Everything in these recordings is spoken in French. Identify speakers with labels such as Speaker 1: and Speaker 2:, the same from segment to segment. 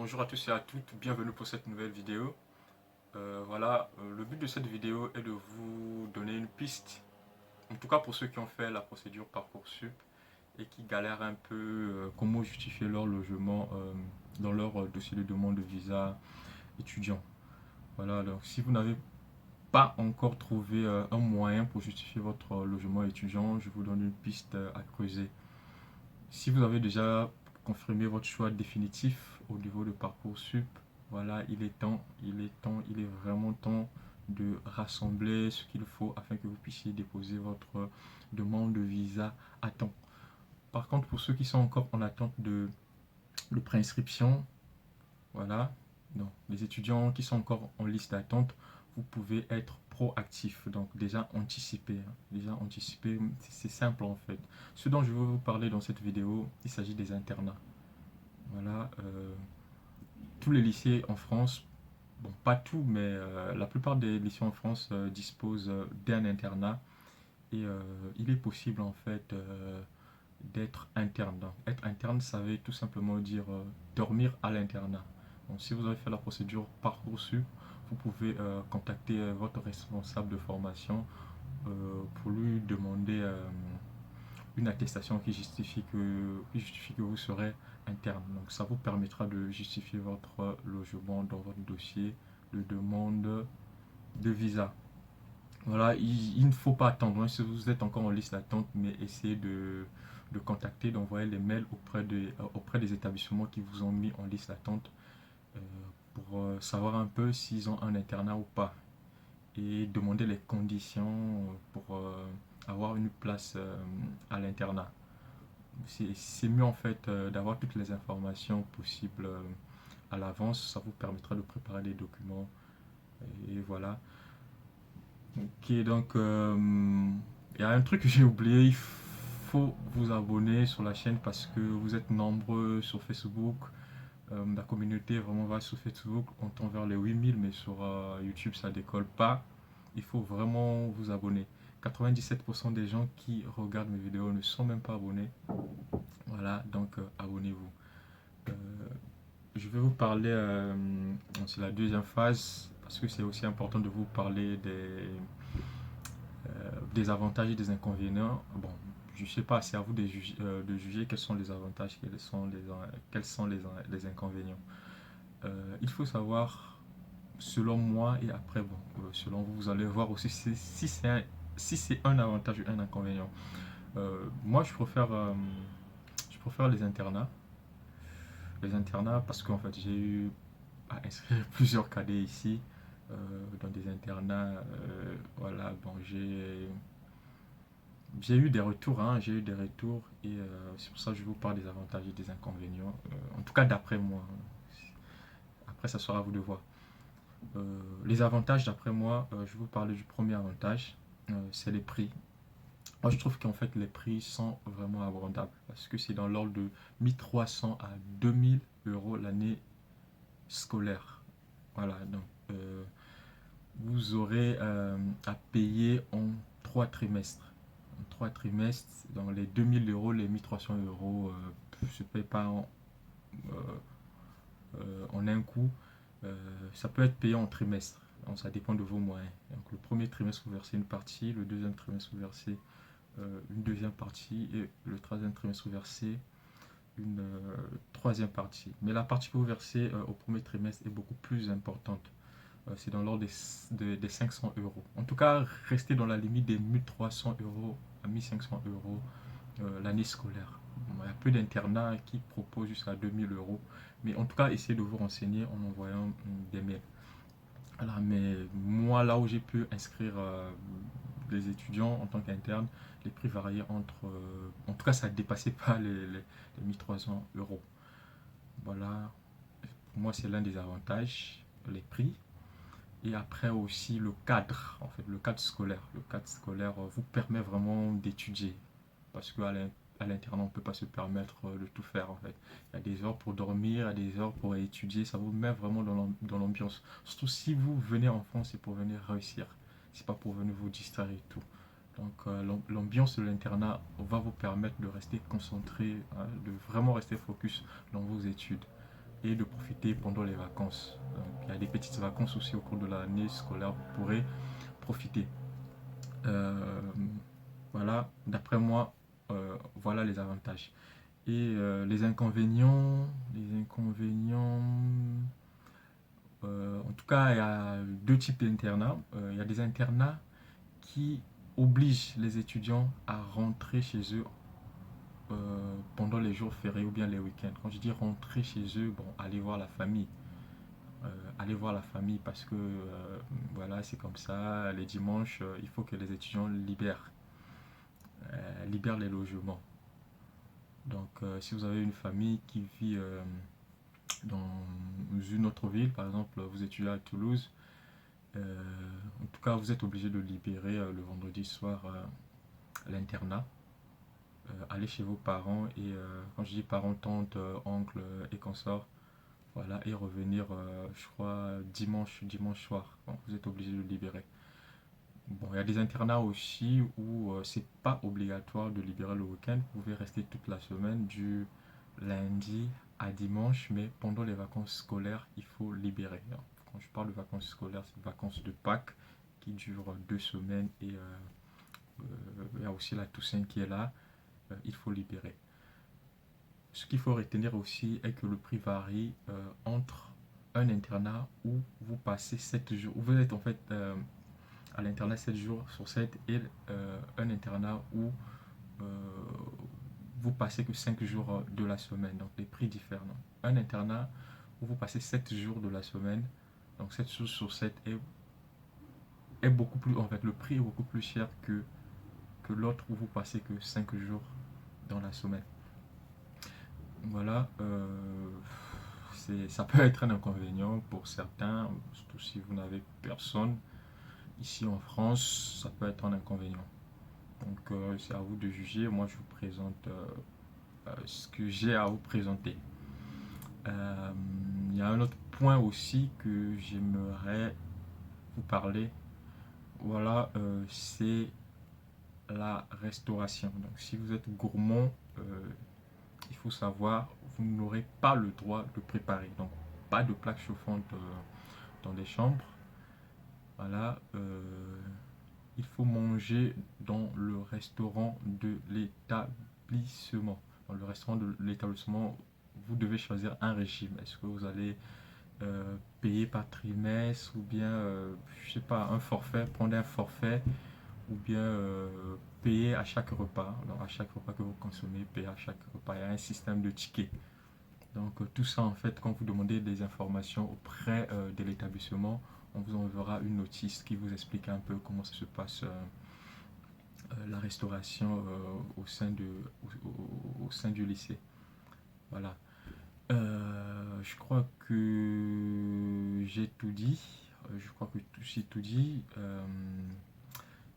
Speaker 1: Bonjour à tous et à toutes, bienvenue pour cette nouvelle vidéo. Le but de cette vidéo est de vous donner une piste, en tout cas pour ceux qui ont fait la procédure Parcoursup et qui galèrent un peu comment justifier leur logement dans leur dossier de demande de visa étudiant. Voilà, donc si vous n'avez pas encore trouvé un moyen pour justifier votre logement étudiant, je vous donne une piste à creuser. Si vous avez déjà confirmé votre choix définitif au niveau de Parcoursup, voilà, il est vraiment temps de rassembler ce qu'il faut afin que vous puissiez déposer votre demande de visa à temps. Par contre, pour ceux qui sont encore en attente de préinscription, voilà, donc les étudiants qui sont encore en liste d'attente, vous pouvez être proactif, donc déjà anticiper. Déjà anticiper, c'est simple en fait. Ce dont je veux vous parler dans cette vidéo, il s'agit des internats. Voilà, tous les lycées en France, bon pas tout, mais la plupart des lycées en France disposent d'un internat et il est possible en fait d'être interne. Donc, être interne, ça veut tout simplement dire dormir à l'internat. Donc, si vous avez fait la procédure Parcoursup, vous pouvez contacter votre responsable de formation pour lui demander une attestation qui justifie que vous serez interne. Donc ça vous permettra de justifier votre logement dans votre dossier de demande de visa. Voilà, il ne faut pas attendre, hein, si vous êtes encore en liste d'attente, mais essayez de contacter, d'envoyer les mails auprès des établissements qui vous ont mis en liste d'attente euh, pour savoir un peu s'ils ont un internat ou pas et demander les conditions pour avoir une place à l'internat. C'est mieux en fait d'avoir toutes les informations possibles à l'avance, ça vous permettra de préparer les documents et voilà. Ok, donc il y a un truc que j'ai oublié, il faut vous abonner sur la chaîne parce que vous êtes nombreux sur Facebook. La communauté est vraiment vaste sur Facebook, on tend vers les 8000, mais sur YouTube ça décolle pas. Il faut vraiment vous abonner. 97% des gens qui regardent mes vidéos ne sont même pas abonnés. Voilà, donc abonnez-vous. Euh, je vais vous parler, c'est la deuxième phase, parce que c'est aussi important de vous parler des avantages et des inconvénients. Bon, je ne sais pas, c'est à vous de juger quels sont les avantages, quels sont les inconvénients. Il faut savoir, selon moi, et après, bon, selon vous, vous allez voir aussi si c'est un avantage ou un inconvénient. Moi, je préfère les internats. Les internats parce qu'en fait, j'ai eu à inscrire plusieurs cadets ici dans des internats. Voilà, bon, j'ai eu des retours, hein, j'ai eu des retours et c'est pour ça que je vous parle des avantages et des inconvénients. En tout cas, d'après moi. Après, ça sera à vous de voir. Les avantages, d'après moi, je vais vous parler du premier avantage, c'est les prix. Moi, je trouve qu'en fait, les prix sont vraiment abordables parce que c'est dans l'ordre de 1300 à 2000 euros l'année scolaire. Voilà, donc vous aurez à payer en 3 trimestres. En 3 trimestres, dans les 2000 euros, les 1300 euros ne se payent pas en un coup. Ça peut être payé en trimestre. Donc, ça dépend de vos moyens. Donc, le premier trimestre, vous versez une partie, le deuxième trimestre, vous versez une deuxième partie et le troisième trimestre, vous versez une troisième partie. Mais la partie que vous versez au premier trimestre est beaucoup plus importante. C'est dans l'ordre des 500 euros. En tout cas, restez dans la limite des 1300 euros à 1500 euros l'année scolaire. Bon, il y a peu d'internats qui proposent jusqu'à 2000 euros. Mais en tout cas, essayez de vous renseigner en envoyant des mails. Voilà, mais moi, là où j'ai pu inscrire des étudiants en tant qu'interne, les prix variaient entre. En tout cas, ça ne dépassait pas les 1300 euros. Voilà, pour moi, c'est l'un des avantages, les prix. Et après aussi le cadre, en fait, le cadre scolaire. Le cadre scolaire vous permet vraiment d'étudier. Parce qu'à l'internat, on ne peut pas se permettre de tout faire, en fait. Il y a des heures pour dormir, il y a des heures pour étudier. Ça vous met vraiment dans l'ambiance. Surtout si vous venez en France, c'est pour venir réussir. C'est pas pour venir vous distraire et tout. Donc l'ambiance de l'internat va vous permettre de rester concentré, hein, de vraiment rester focus dans vos études. et de profiter pendant les vacances. Donc, il y a des petites vacances aussi au cours de l'année scolaire, vous pourrez profiter. Voilà, d'après moi, voilà les avantages. Et les inconvénients, en tout cas, il y a deux types d'internats. Il y a des internats qui obligent les étudiants à rentrer chez eux pendant les jours fériés ou bien les week-ends. Quand je dis rentrer chez eux, bon, aller voir la famille. Aller voir la famille parce que voilà, c'est comme ça. Les dimanches, il faut que les étudiants libèrent les logements. Donc, si vous avez une famille qui vit dans une autre ville, par exemple, vous étudiez à Toulouse, en tout cas, vous êtes obligé de libérer le vendredi soir l'internat, aller chez vos parents et quand je dis parents, tantes, oncles et consorts, voilà, et revenir, je crois, dimanche soir. Donc, vous êtes obligé de le libérer. Bon, il y a des internats aussi où c'est pas obligatoire de libérer le week-end. Vous pouvez rester toute la semaine, du lundi à dimanche, mais pendant les vacances scolaires, il faut libérer. Alors, quand je parle de vacances scolaires, c'est vacances de Pâques qui durent 2 semaines et il y a aussi la Toussaint qui est là. Il faut libérer. Ce qu'il faut retenir aussi est que le prix varie entre un internat où vous passez 7 jours, où vous êtes en fait à l'internat 7 jours sur 7 et un internat où vous passez que 5 jours de la semaine. Donc les prix diffèrent. Donc, un internat où vous passez 7 jours de la semaine, donc 7 jours sur 7 est beaucoup plus, en fait le prix est beaucoup plus cher que l'autre où vous passez que 5 jours dans la semaine. Voilà, ça peut être un inconvénient pour certains, surtout si vous n'avez personne. Ici en France, ça peut être un inconvénient. Donc c'est à vous de juger. Moi, je vous présente ce que j'ai à vous présenter. Il y a un autre point aussi que j'aimerais vous parler. Voilà, c'est la restauration. Donc si vous êtes gourmand, il faut savoir, vous n'aurez pas le droit de préparer. Donc pas de plaque chauffante dans les chambres. Voilà, il faut manger dans le restaurant de l'établissement. Dans le restaurant de l'établissement, vous devez choisir un régime. Est-ce que vous allez payer par trimestre ou bien, je sais pas, un forfait, prendre un forfait ou bien payer à chaque repas. Alors à chaque repas que vous consommez, payer à chaque repas. Il y a un système de tickets. Donc tout ça en fait, quand vous demandez des informations auprès de l'établissement, on vous enverra une notice qui vous explique un peu comment ça se passe la restauration au sein du lycée. Voilà. Je crois que j'ai tout dit. Je crois que j'ai tout dit.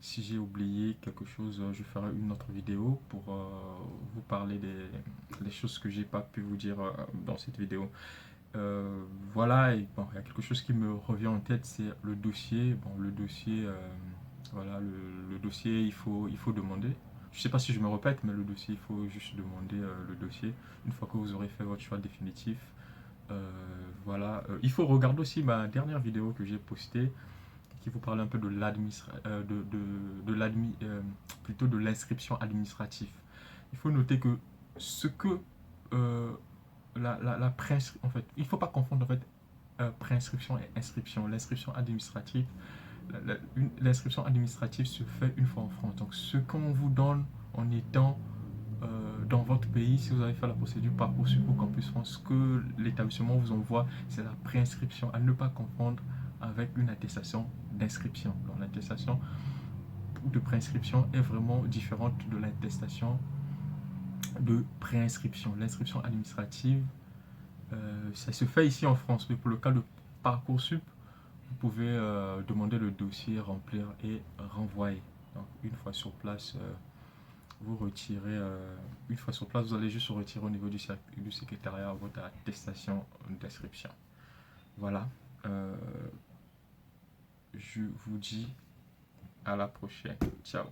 Speaker 1: Si j'ai oublié quelque chose, je ferai une autre vidéo pour vous parler des choses que j'ai pas pu vous dire dans cette vidéo. Voilà, et bon, il y a quelque chose qui me revient en tête, c'est le dossier. Bon, le dossier, voilà, le dossier, il faut demander. Je sais pas si je me répète, mais le dossier, il faut juste demander le dossier une fois que vous aurez fait votre choix définitif. Voilà, il faut regarder aussi ma dernière vidéo que j'ai postée qui vous parle un peu de plutôt de l'inscription administrative. Il faut noter que ce que en fait, il ne faut pas confondre en fait préinscription et inscription. L'inscription administrative, l'inscription administrative se fait une fois en France. Donc, ce qu'on vous donne en étant dans votre pays, si vous avez fait la procédure Parcoursup ou Campus France, ce que l'établissement vous envoie, c'est la préinscription. À ne pas confondre avec une attestation d'inscription. Donc, l'attestation de préinscription est vraiment différente de l'attestation de préinscription. L'inscription administrative, ça se fait ici en France, mais pour le cas de Parcoursup, vous pouvez demander le dossier, remplir et renvoyer. Donc, une fois sur place, vous retirez, une fois sur place, vous allez juste retirer au niveau du secrétariat votre attestation d'inscription. Voilà. Je vous dis à la prochaine. Ciao.